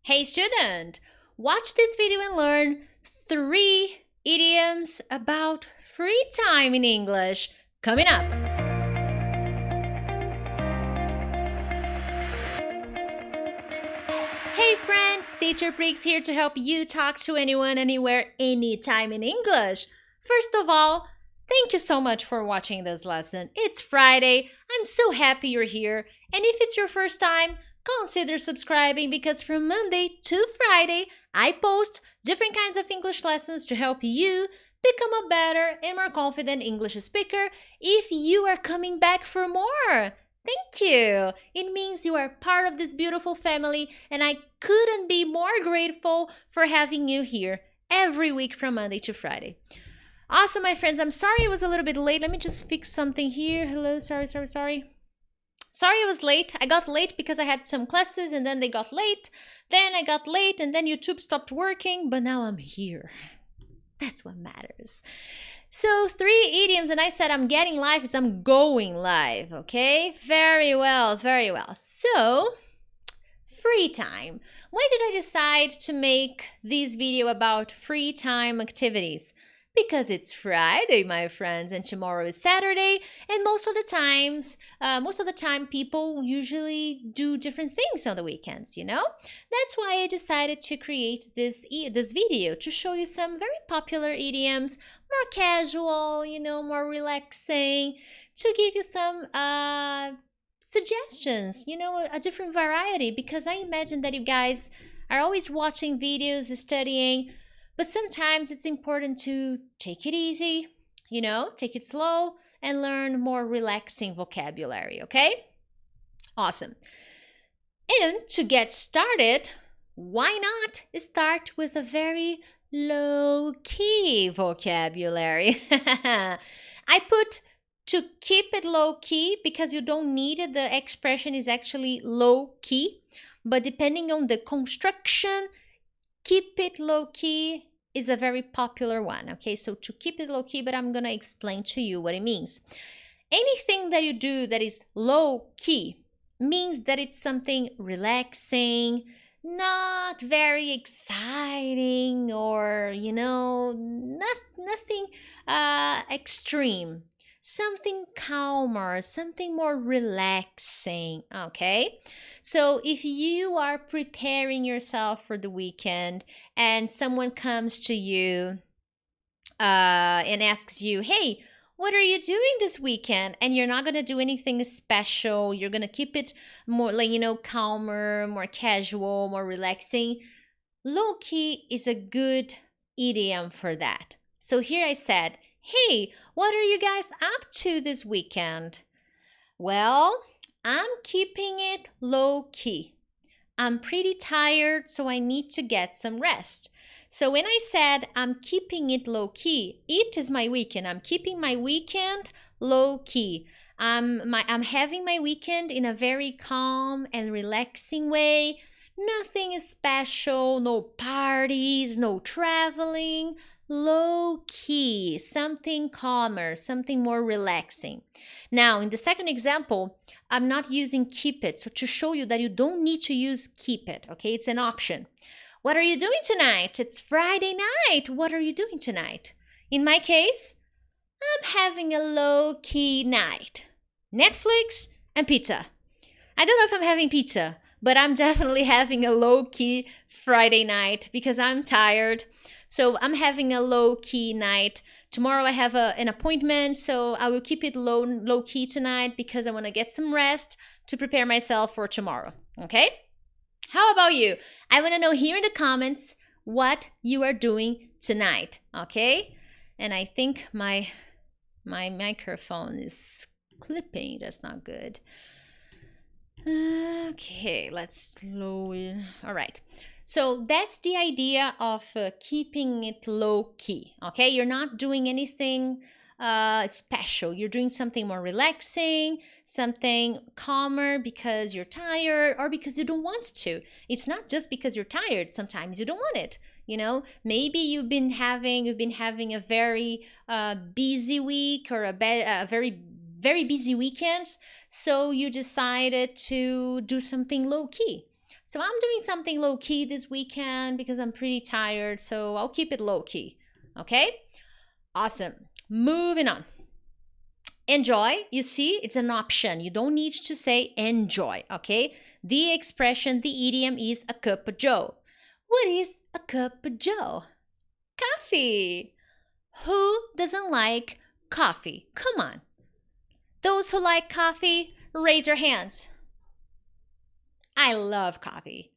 Hey student, watch this video and learn 3 idioms about free time in English. Coming up. Hey friends, Teacher Prix here to help you talk to anyone, anywhere, anytime in English. First of all, thank you so much for watching this lesson. It's Friday. I'm so happy you're here. And if it's your first time, consider subscribing because from Monday to Friday, I post different kinds of English lessons to help you become a better and more confident English speaker if you are coming back for more. Thank you. It means you are part of this beautiful family and I couldn't be more grateful for having you here every week from Monday to Friday. Awesome, my friends. I'm sorry I was a little bit late. Let me just fix something here. Hello, sorry. Sorry I was late. I got late because I had some classes and then they got late. Then I got late and then YouTube stopped working, but now I'm here. That's what matters. So 3 idioms, and I said I'm getting live, it's I'm going live, okay? Very well, very well. So, free time. Why did I decide to make this video about free time activities? Because it's Friday, my friends, and tomorrow is Saturday, and most of the time people usually do different things on the weekends, you know? That's why I decided to create this video to show you some very popular idioms, more casual, you know, more relaxing, to give you some suggestions, you know, a different variety, because I imagine that you guys are always watching videos, studying, but sometimes it's important to take it easy, you know, take it slow and learn more relaxing vocabulary, okay? Awesome. And to get started, why not start with a very low-key vocabulary? I put to keep it low-key because you don't need it. The expression is actually low-key, but depending on the construction, keep it low-key is a very popular one, okay? So to keep it low-key, but I'm gonna explain to you what it means. Anything that you do that is low-key means that it's something relaxing, not very exciting, or, you know, nothing extreme. Something calmer, something more relaxing, okay? So if you are preparing yourself for the weekend and someone comes to you and asks you, hey, what are you doing this weekend? And you're not going to do anything special. You're going to keep it more, like, you know, calmer, more casual, more relaxing. Low-key is a good idiom for that. So here I said, hey, what are you guys up to this weekend? Well, I'm keeping it low-key. I'm pretty tired, so I need to get some rest. So when I said I'm keeping it low-key, it is my weekend. I'm keeping my weekend low-key. I'm having my weekend in a very calm and relaxing way. Nothing special, no parties, no traveling. Low-key, something calmer, something more relaxing. Now, in the second example, I'm not using keep it, so to show you that you don't need to use keep it, okay? It's an option. What are you doing tonight? It's Friday night. What are you doing tonight? In my case, I'm having a low-key night. Netflix and pizza. I don't know if I'm having pizza, but I'm definitely having a low-key Friday night because I'm tired. So I'm having a low-key night. Tomorrow I have an appointment, so I will keep it low-key tonight because I want to get some rest to prepare myself for tomorrow, okay? How about you? I want to know here in the comments what you are doing tonight, okay? And I think my microphone is clipping. That's not good. Okay, let's slow it. All right. So that's the idea of keeping it low-key, okay? You're not doing anything special. You're doing something more relaxing, something calmer because you're tired or because you don't want to. It's not just because you're tired. Sometimes you don't want it. You know, maybe you've been having a very busy week or a very busy weekend, so you decided to do something low-key. So I'm doing something low key this weekend because I'm pretty tired, so I'll keep it low key. Okay? Awesome. Moving on. Enjoy, you see, it's an option. You don't need to say enjoy, okay? The expression, the idiom is a cup of joe. What is a cup of joe? Coffee. Who doesn't like coffee? Come on. Those who like coffee, raise your hands. I love coffee.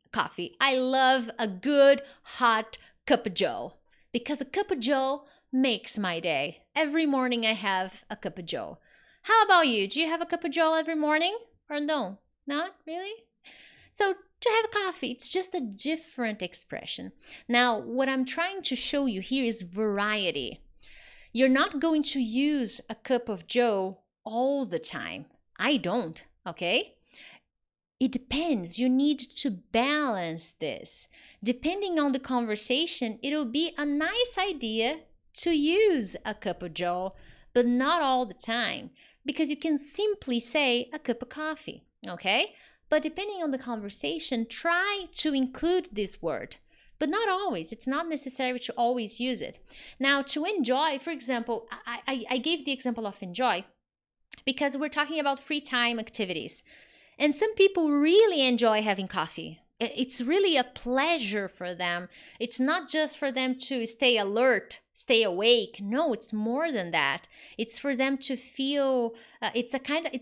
I love a good hot cup of joe because a cup of joe makes my day. Every morning I have a cup of joe. How about you? Do you have a cup of joe every morning or no? Not really? So to have a coffee, it's just a different expression. Now, what I'm trying to show you here is variety. You're not going to use a cup of joe all the time. I don't, okay? It depends. You need to balance this. Depending on the conversation, it'll be a nice idea to use a cup of joe, but not all the time, because you can simply say a cup of coffee, okay? But depending on the conversation, try to include this word, but not always. It's not necessary to always use it. Now, to enjoy, for example, I gave the example of enjoy because we're talking about free time activities. And some people really enjoy having coffee. It's really a pleasure for them. It's not just for them to stay alert, stay awake. No, it's more than that. It's for them to feel, it's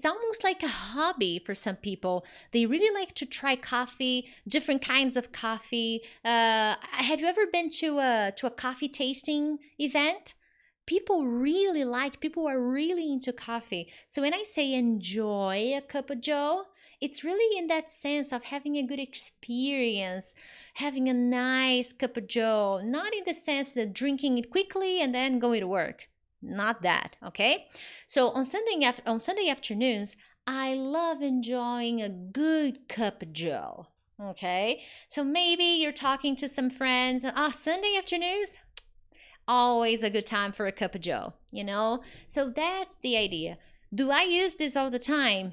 almost like a hobby for some people. They really like to try coffee, different kinds of coffee. Have you ever been to a coffee tasting event? People are really into coffee. So when I say enjoy a cup of joe, it's really in that sense of having a good experience, having a nice cup of joe, not in the sense that drinking it quickly and then going to work. Not that, okay? So on Sunday afternoons, I love enjoying a good cup of joe, okay? So maybe you're talking to some friends, Sunday afternoons, always a good time for a cup of joe, you know? So that's the idea. Do I use this all the time?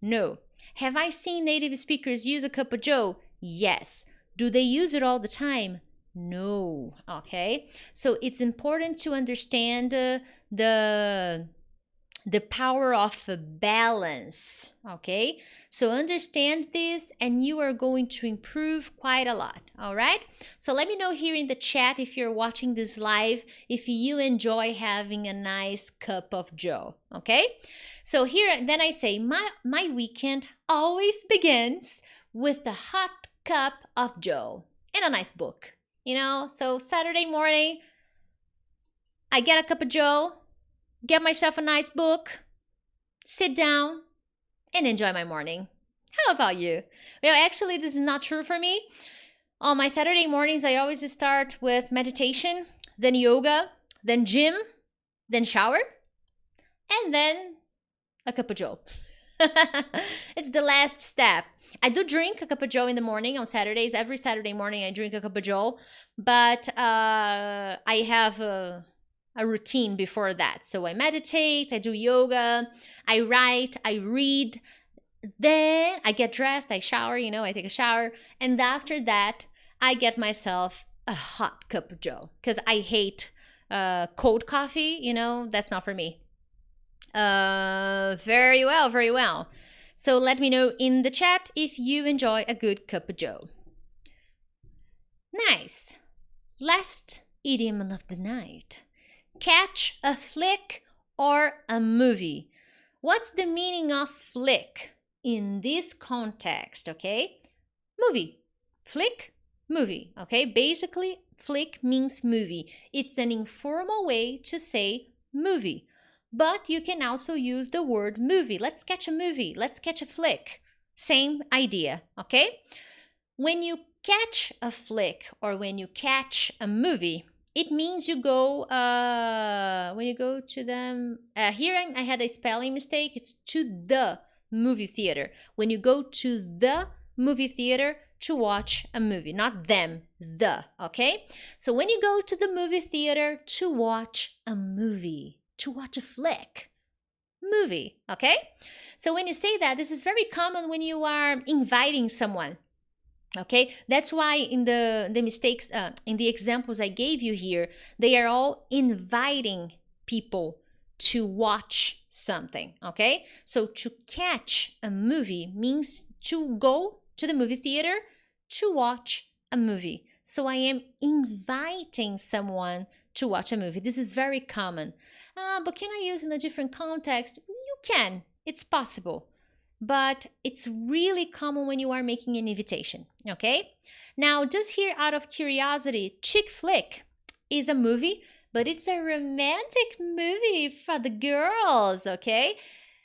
No. Have I seen native speakers use a cup of joe? Yes. Do they use it all the time? No. Okay. So it's important to understand the power of balance. Okay. So understand this and you are going to improve quite a lot. All right. So let me know here in the chat if you're watching this live, if you enjoy having a nice cup of joe. Okay. So here, then I say, my weekend always begins with a hot cup of joe and a nice book. You know, so Saturday morning, I get a cup of joe, get myself a nice book, sit down, and enjoy my morning. How about you? Well, actually, this is not true for me. On my Saturday mornings, I always start with meditation, then yoga, then gym, then shower, and then a cup of joe. It's the last step. I do drink a cup of joe in the morning on Saturdays. Every Saturday morning I drink a cup of joe, but I have a routine before that. So I meditate, I do yoga, I write, I read, then I get dressed, I shower, I take a shower, and after that I get myself a hot cup of joe because I hate cold coffee, that's not for me. Very well, very well. So let me know in the chat if you enjoy a good cup of joe. Nice. Last idiom of the night. Catch a flick or a movie. What's the meaning of flick in this context, okay? Movie. Flick, movie, okay? Basically, flick means movie. It's an informal way to say movie. But you can also use the word movie. Let's catch a movie. Let's catch a flick. Same idea, okay? When you catch a flick or when you catch a movie, it means you go, when you go to them, here I had a spelling mistake. It's to the movie theater. When you go to the movie theater to watch a movie, not them, the, okay? So when you go to the movie theater to watch a movie, to watch a flick, movie, okay? So when you say that, this is very common when you are inviting someone. Okay, that's why in the mistakes in the examples I gave you here, they are all inviting people to watch something. Okay, so to catch a movie means to go to the movie theater to watch a movie. So I am inviting someone to watch a movie. This is very common. But can I use in a different context? You can. It's possible, but it's really common when you are making an invitation. Okay, now just here out of curiosity, chick flick is a movie, but it's a romantic movie for the girls. Okay,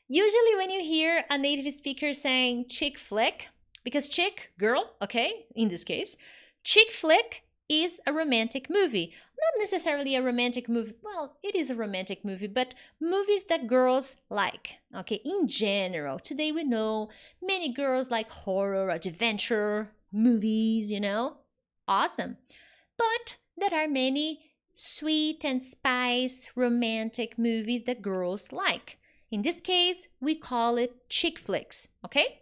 usually when you hear a native speaker saying chick flick, because chick, girl, okay, in this case, chick flick is a romantic movie. Not necessarily a romantic movie. Well, it is a romantic movie, but movies that girls like. Okay, in general, today we know many girls like horror, adventure movies, you know? Awesome. But there are many sweet and spice romantic movies that girls like. In this case, we call it chick flicks, okay?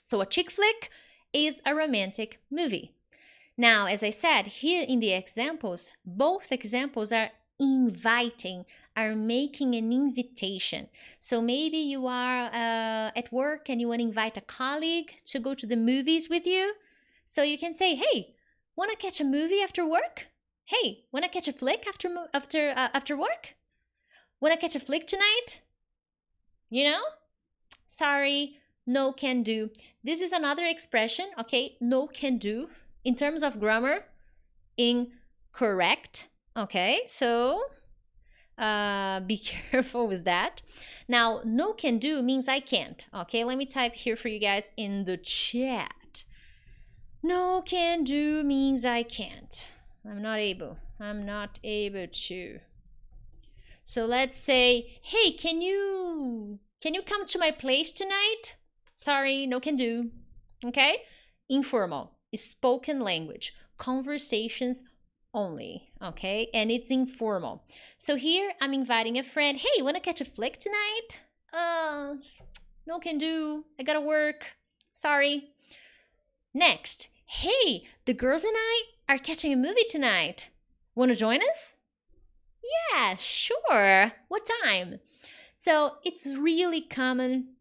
So a chick flick is a romantic movie. Now, as I said, here in the examples, both examples are inviting, are making an invitation. So maybe you are at work and you want to invite a colleague to go to the movies with you. So you can say, hey, want to catch a movie after work? Hey, want to catch a flick after work? Want to catch a flick tonight? You know? Sorry, no can do. This is another expression, okay? No can do. In terms of grammar, incorrect. Okay, so be careful with that. Now, no can do means I can't. Okay, let me type here for you guys in the chat. No can do means I can't. I'm not able. I'm not able to. So let's say, hey, can you come to my place tonight? Sorry, no can do. Okay? Informal. Spoken language, conversations only, okay? And it's informal. So here I'm inviting a friend. Hey, wanna catch a flick tonight? No can do. I gotta work. Sorry. Next, hey, the girls and I are catching a movie tonight. Wanna join us? Yeah, sure. What time? So it's really common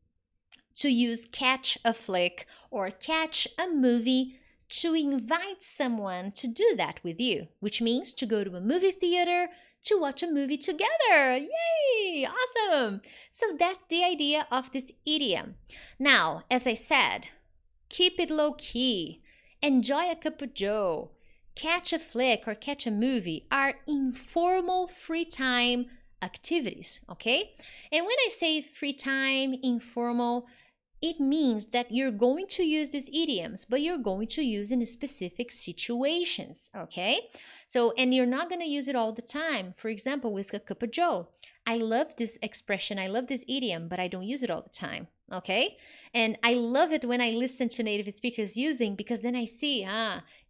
to use catch a flick or catch a movie to invite someone to do that with you, which means to go to a movie theater to watch a movie together. Yay! Awesome! So that's the idea of this idiom. Now, as I said, keep it low key, enjoy a cup of joe, catch a flick or catch a movie are informal free time activities, okay? And when I say free time, informal, it means that you're going to use these idioms, but you're going to use in specific situations, okay? So, and you're not going to use it all the time. For example, with a cup of joe. I love this expression, I love this idiom, but I don't use it all the time, okay? And I love it when I listen to native speakers using, because then I see,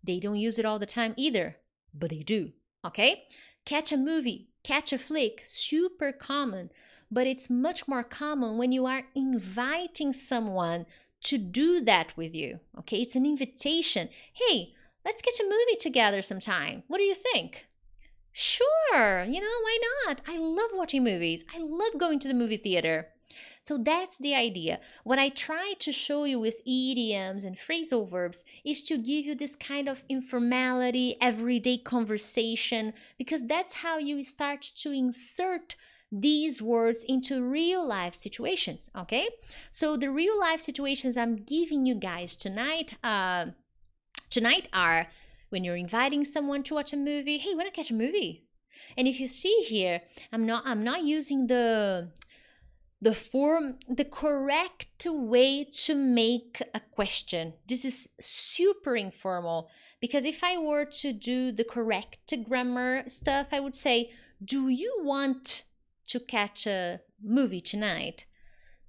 they don't use it all the time either, but they do, okay? Catch a movie, catch a flick, super common. But it's much more common when you are inviting someone to do that with you, okay? It's an invitation. Hey, let's catch a movie together sometime. What do you think? Sure, why not? I love watching movies. I love going to the movie theater. So that's the idea. What I try to show you with idioms and phrasal verbs is to give you this kind of informality, everyday conversation, because that's how you start to insert these words into real life situations, okay? So the real life situations I'm giving you guys tonight are when you're inviting someone to watch a movie. Hey, wanna catch a movie? And if you see here, I'm not using the correct way to make a question. This is super informal, because if I were to do the correct grammar stuff, I would say, do you want to catch a movie tonight?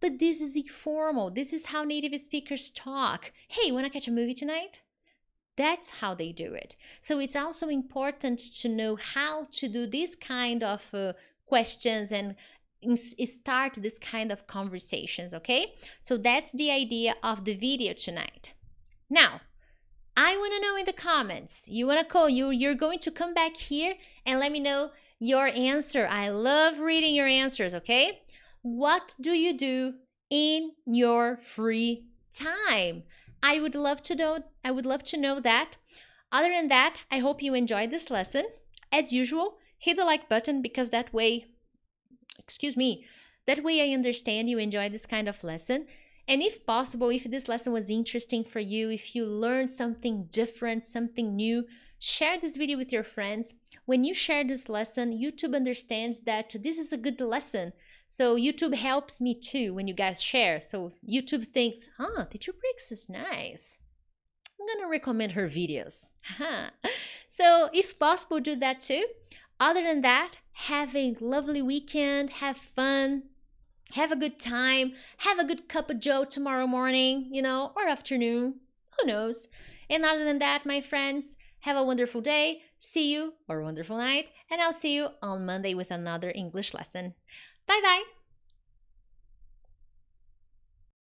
But this is informal. This is how native speakers talk. Hey, wanna catch a movie tonight? That's how they do it. So it's also important to know how to do this kind of questions and start this kind of conversations, okay? So that's the idea of the video tonight. Now, I want to know in the comments. You want to call, you're going to come back here and let me know your answer. I love reading your answers, okay? What do you do in your free time? I would love to know that. Other than that, I hope you enjoyed this lesson. As usual, hit the like button because that way I understand you enjoy this kind of lesson. And if possible, if this lesson was interesting for you, if you learned something different, something new, share this video with your friends. When you share this lesson, YouTube understands that this is a good lesson. So YouTube helps me too when you guys share. So YouTube thinks, Teacher Bricks is nice. I'm gonna recommend her videos. So if possible, do that too. Other than that, have a lovely weekend, have fun, have a good time, have a good cup of joe tomorrow morning, or afternoon, who knows. And other than that, my friends, have a wonderful day, see you, or a wonderful night, and I'll see you on Monday with another English lesson. Bye bye!